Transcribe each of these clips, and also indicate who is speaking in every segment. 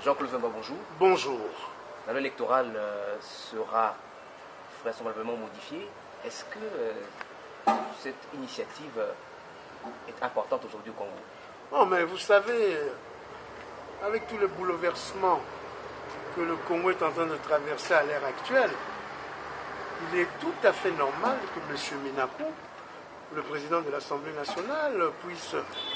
Speaker 1: Jean-Claude Vemba, bonjour.
Speaker 2: Bonjour.
Speaker 1: La loi électorale sera vraisemblablement modifiée. Est-ce que cette initiative est importante aujourd'hui au Congo?
Speaker 2: Non, mais vous savez, avec tous les bouleversements que le Congo est en train de traverser à l'ère actuelle, il est tout à fait normal que M. Minakou, le président de l'Assemblée nationale, puisse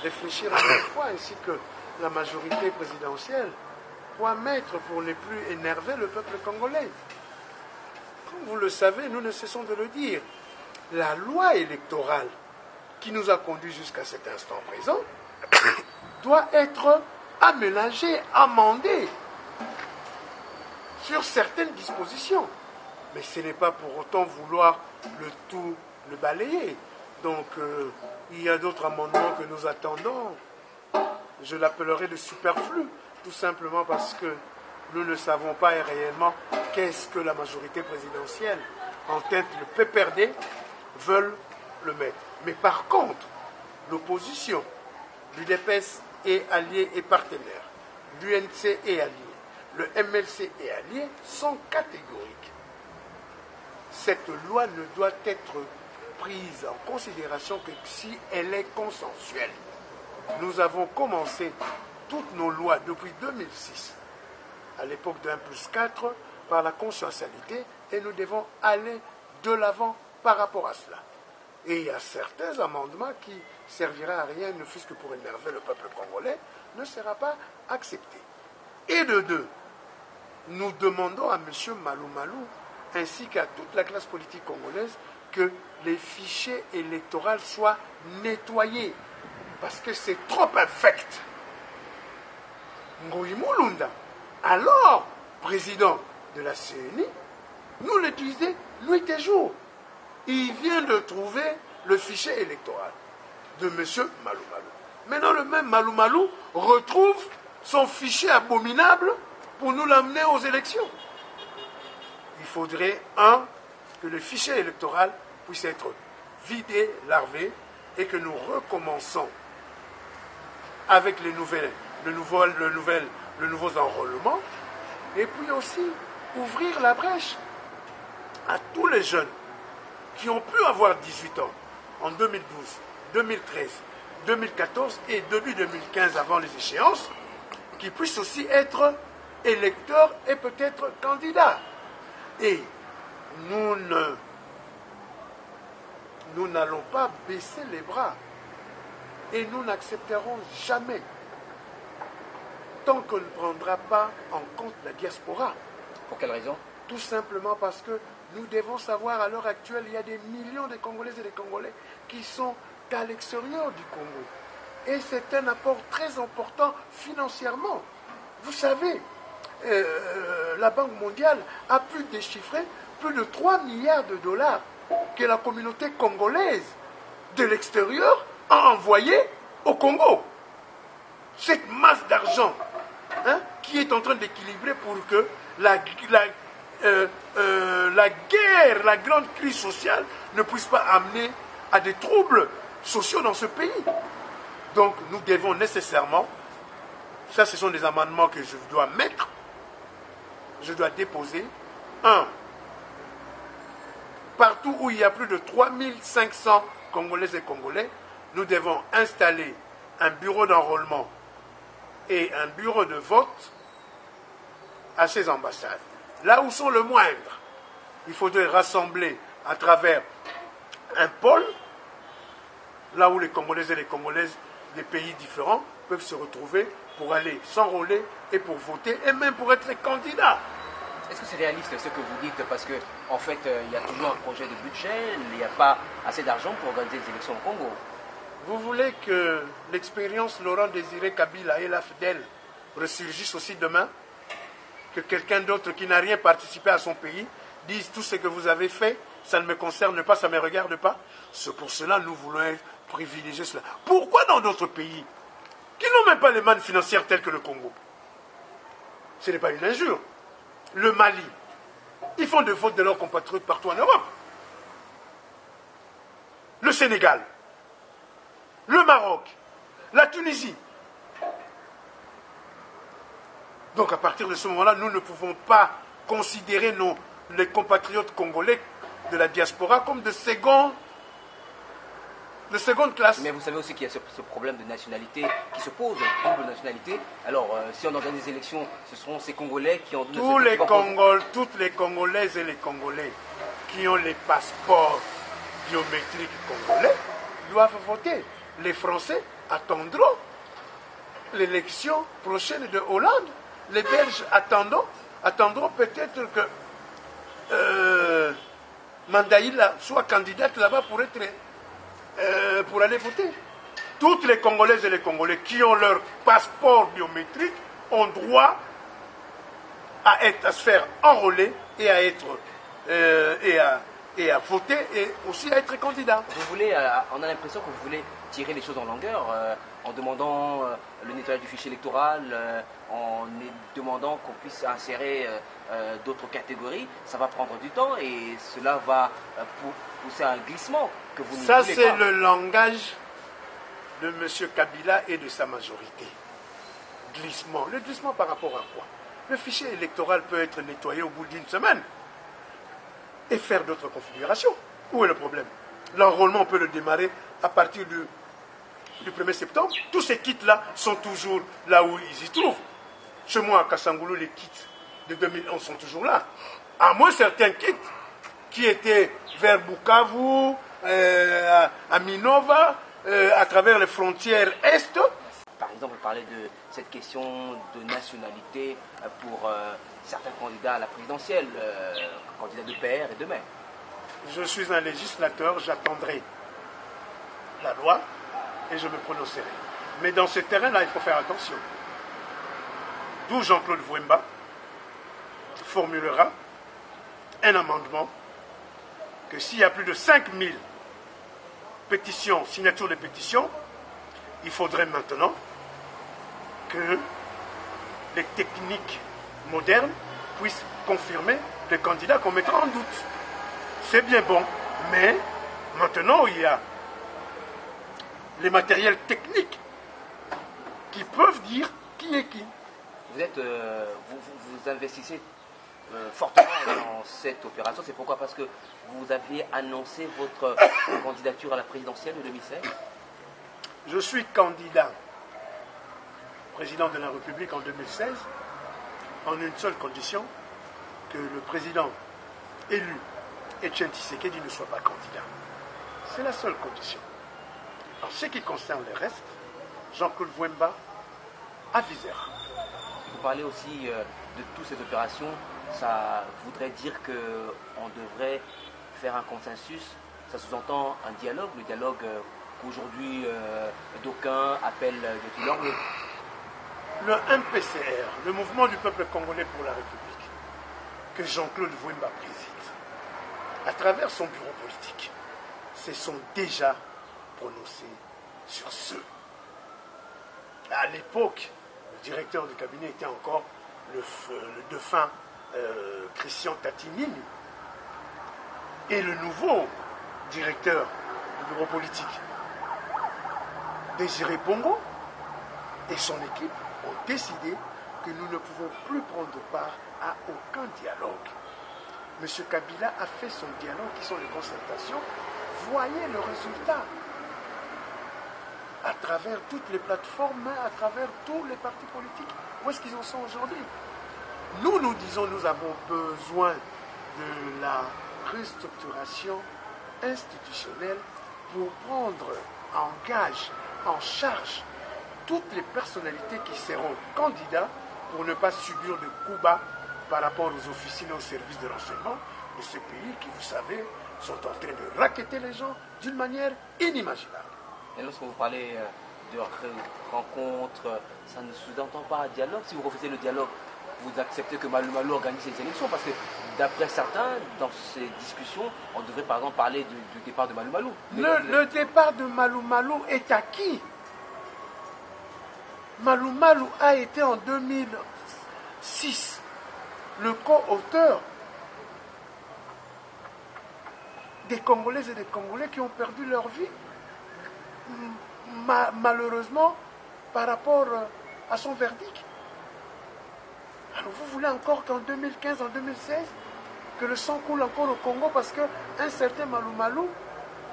Speaker 2: réfléchir à la fois, ainsi que la majorité présidentielle, pour mettre pour les plus énervés le peuple congolais. Comme vous le savez, nous ne cessons de le dire, la loi électorale qui nous a conduits jusqu'à cet instant présent doit être aménagée, amendée sur certaines dispositions. Mais ce n'est pas pour autant vouloir le balayer. Donc, il y a d'autres amendements que nous attendons. Je l'appellerai de superflu, tout simplement parce que nous ne savons pas réellement qu'est-ce que la majorité présidentielle, en tête le PPRD, veulent le mettre. Mais par contre, l'opposition, l'UDPS est allié et partenaire, l'UNC est allié, le MLC est allié, sont catégoriques. Cette loi ne doit être prise en considération que si elle est consensuelle. Nous avons commencé toutes nos lois depuis 2006, à l'époque de 1+4, par la consensualité, et nous devons aller de l'avant par rapport à cela. Et il y a certains amendements qui serviraient à rien, ne fût-ce que pour énerver le peuple congolais, ne sera pas accepté. Et de deux, nous demandons à M. Malou Malou, ainsi qu'à toute la classe politique congolaise, que les fichiers électoraux soient nettoyés, parce que c'est trop infect. Ngoï Moulunda, alors président de la CENI, nous le disait nuit et jour. Il vient de trouver le fichier électoral de M. Malou Malou. Maintenant, le même Malou Malou retrouve son fichier abominable pour nous l'amener aux élections. Il faudrait, que le fichier électoral puisse être vidé, larvé, et que nous recommençons avec les nouveaux enrôlements, et puis aussi ouvrir la brèche à tous les jeunes qui ont pu avoir 18 ans en 2012, 2013, 2014 et début 2015 avant les échéances, qui puissent aussi être électeurs et peut-être candidats. Et nous n'allons pas baisser les bras. Et nous n'accepterons jamais, tant qu'on ne prendra pas en compte la diaspora.
Speaker 1: Pour quelle raison?
Speaker 2: Tout simplement parce que nous devons savoir, à l'heure actuelle, il y a des millions de Congolaises et de Congolais qui sont à l'extérieur du Congo. Et c'est un apport très important financièrement. Vous savez, la Banque mondiale a pu déchiffrer plus de 3 milliards de dollars que la communauté congolaise de l'extérieur a envoyé au Congo. Cette masse d'argent qui est en train d'équilibrer pour que la guerre, la grande crise sociale ne puisse pas amener à des troubles sociaux dans ce pays. Donc nous devons nécessairement, ça ce sont des amendements que je dois mettre, je dois déposer, partout où il y a plus de 3500 Congolaises et Congolais, nous devons installer un bureau d'enrôlement et un bureau de vote à ces ambassades. Là où sont le moindre, il faudrait rassembler à travers un pôle, là où les Congolais et les Congolaises des pays différents peuvent se retrouver pour aller s'enrôler et pour voter, et même pour être candidats.
Speaker 1: Est-ce que c'est réaliste ce que vous dites? Parce qu'en en fait, il y a toujours un projet de budget, il n'y a pas assez d'argent pour organiser les élections au Congo.
Speaker 2: Vous voulez que l'expérience Laurent Désiré Kabila et la FDL ressurgissent aussi demain? Que quelqu'un d'autre qui n'a rien participé à son pays dise tout ce que vous avez fait, ça ne me concerne pas, ça ne me regarde pas? C'est pour cela que nous voulons privilégier cela. Pourquoi dans d'autres pays qui n'ont même pas les mannes financières telles que le Congo? Ce n'est pas une injure. Le Mali, ils font des votes de leurs compatriotes partout en Europe. Le Sénégal, le Maroc, la Tunisie. Donc à partir de ce moment-là, nous ne pouvons pas considérer les compatriotes congolais de la diaspora comme de seconde classe.
Speaker 1: Mais vous savez aussi qu'il y a ce problème de nationalité qui se pose, de double nationalité. Alors, si on organise des élections, ce seront ces Congolais qui ont...
Speaker 2: Toutes les Congolaises et les Congolais qui ont les passeports biométriques congolais doivent voter. Les Français attendront l'élection prochaine de Hollande. Les Belges attendront peut-être que Mandaïla soit candidate là-bas pour aller voter. Toutes les Congolaises et les Congolais qui ont leur passeport biométrique ont droit à se faire enrôler et à être et à voter et aussi à être candidat.
Speaker 1: On a l'impression que vous voulez tirer les choses en longueur en demandant le nettoyage du fichier électoral, en demandant qu'on puisse insérer d'autres catégories. Ça va prendre du temps et cela va pousser à un glissement que vous ne voulez pas.
Speaker 2: Ça, c'est le langage de M. Kabila et de sa majorité. Glissement. Le glissement par rapport à quoi? Le fichier électoral peut être nettoyé au bout d'une semaine et faire d'autres configurations. Où est le problème? L'enrôlement, on peut le démarrer à partir du 1er septembre. Tous ces kits-là sont toujours là où ils y trouvent. Chez moi, à Kassangoulou, les kits de 2011 sont toujours là. À moins certains kits qui étaient vers Bukavu, à Minova, à travers les frontières Est.
Speaker 1: Par exemple, vous parlez de cette question de nationalité pour certains candidats à la présidentielle, candidats de père et de mère.
Speaker 2: Je suis un législateur, j'attendrai la loi et je me prononcerai. Mais dans ce terrain-là, il faut faire attention. D'où Jean-Claude Vouemba formulera un amendement que s'il y a plus de 5000 pétitions, signatures de pétitions, il faudrait maintenant que les techniques modernes puissent confirmer les candidats qu'on mettra en doute. C'est bien bon, mais maintenant il y a les matériels techniques qui peuvent dire qui est qui.
Speaker 1: Vous investissez fortement dans cette opération. C'est pourquoi? Parce que vous aviez annoncé votre candidature à la présidentielle de 2016.
Speaker 2: Je suis candidat président de la République en 2016 en une seule condition, que le président élu Etienne Tshisekedi ne soit pas candidat. C'est la seule condition. En ce qui concerne le reste, Jean-Claude Vouemba avisera.
Speaker 1: Vous parlez aussi de toutes ces opérations, ça voudrait dire qu'on devrait faire un consensus, ça sous-entend un dialogue, le dialogue qu'aujourd'hui d'aucuns appellent de tout l'ordre.
Speaker 2: Le MPCR, le Mouvement du peuple congolais pour la République, que Jean-Claude Vouemba préside, à travers son bureau politique, se sont déjà prononcés sur ce. À l'époque, le directeur du cabinet était encore le défunt Christian Tatinini. Et le nouveau directeur du bureau politique, Désiré Bongo, et son équipe ont décidé que nous ne pouvons plus prendre part à aucun dialogue. M. Kabila a fait son dialogue, qui sont les concertations. Voyez le résultat. À travers toutes les plateformes, à travers tous les partis politiques. Où est-ce qu'ils en sont aujourd'hui? Nous disons, nous avons besoin de la restructuration institutionnelle pour prendre en charge toutes les personnalités qui seront candidats pour ne pas subir de coups bas par rapport aux officines et aux services de renseignement de ce pays qui, vous savez, sont en train de racketter les gens d'une manière inimaginable.
Speaker 1: Et lorsque vous parlez de rencontres, ça ne sous-entend pas un dialogue. Si vous refusez le dialogue, vous acceptez que Malou Malou organise ces élections, parce que d'après certains, dans ces discussions, on devrait par exemple parler du départ de Malou Malou.
Speaker 2: Le départ de Malou Malou est acquis. Malou Malou a été en 2006 le co-auteur des Congolaises et des Congolais qui ont perdu leur vie, malheureusement, par rapport à son verdict. Alors vous voulez encore qu'en 2015, en 2016, que le sang coule encore au Congo parce qu'un certain Malou Malou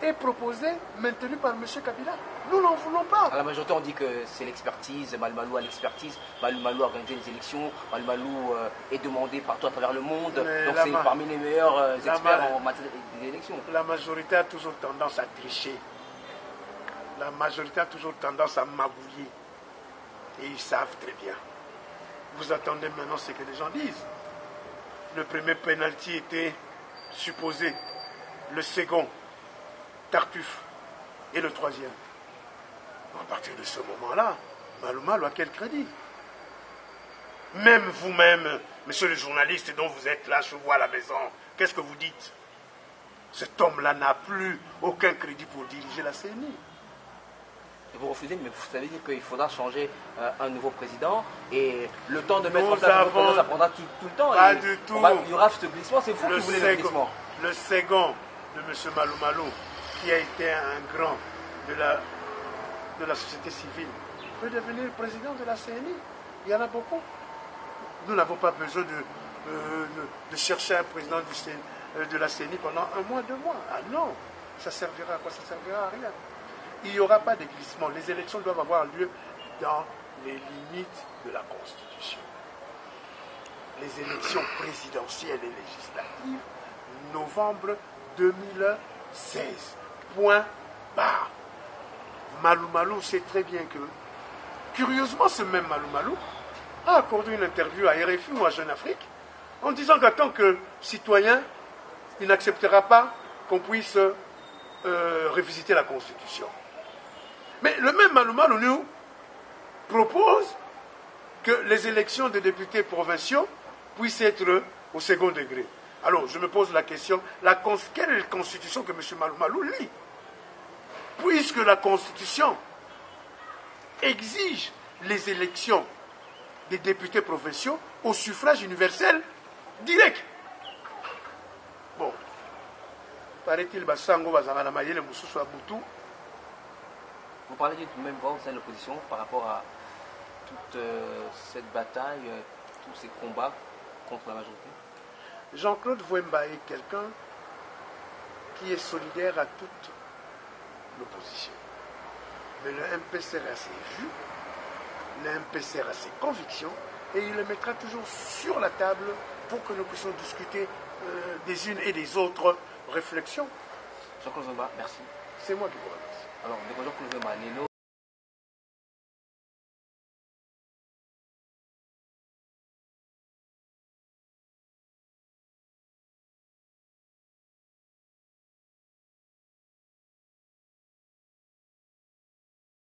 Speaker 2: est proposé, maintenu par M. Kabila? Nous n'en voulons pas.
Speaker 1: À la majorité, on dit que c'est l'expertise, Malou Malou a l'expertise, Malou Malou a organisé les élections, Malou Malou est demandé partout à travers le monde, donc c'est parmi les meilleurs experts en matière d'élections.
Speaker 2: La majorité a toujours tendance à tricher. La majorité a toujours tendance à magouiller. Et ils savent très bien. Vous attendez maintenant ce que les gens disent. Le premier penalty était supposé. Le second, Tartuffe. Et le troisième. À partir de ce moment-là, Malou Malou a quel crédit? Même vous-même, monsieur le journaliste dont vous êtes là, je vous vois à la maison, qu'est-ce que vous dites? Cet homme-là n'a plus aucun crédit pour diriger la CENI.
Speaker 1: Vous refusez, mais vous savez dire qu'il faudra changer un nouveau président et le temps de mettre en place un nouveau président, ça prendra tout le temps.
Speaker 2: Pas du tout.
Speaker 1: Il y aura ce glissement, c'est vous qui voulez le glissement.
Speaker 2: Le second de M. Malou Malou, qui a été un grand de la société civile, peut devenir président de la CENI. Il y en a beaucoup. Nous n'avons pas besoin de chercher un président de la CENI pendant 1 mois, 2 mois. Ah non, ça servira à quoi? Ça servira à rien. Il n'y aura pas de glissement. Les élections doivent avoir lieu dans les limites de la Constitution. Les élections présidentielles et législatives, novembre 2016. Point barre. Malou Malou sait très bien que, curieusement, ce même Malou Malou a accordé une interview à RFI ou à Jeune Afrique en disant qu'en tant que citoyen, il n'acceptera pas qu'on puisse revisiter la Constitution. Mais le même Malou Malou nous propose que les élections des députés provinciaux puissent être au second degré. Alors, je me pose la question, quelle est la Constitution que M. Malou Malou lit? Puisque la Constitution exige les élections des députés provinciaux au suffrage universel direct. Bon, paraît-il, Bassango Bazanga Mayele Moussoussou Aboutou.
Speaker 1: Vous parlez d'une même voix au sein de l'opposition par rapport à toute cette bataille, tous ces combats contre la majorité?
Speaker 2: Jean-Claude Wemba est quelqu'un qui est solidaire à toute l'opposition. Mais le MPCR a ses vues, le MPCR a ses convictions, et il le mettra toujours sur la table pour que nous puissions discuter des unes et des autres réflexions.
Speaker 1: Jean-Claude Wemba, merci.
Speaker 2: C'est moi qui vous remercie.
Speaker 1: Alors, Jean-Claude Wemba,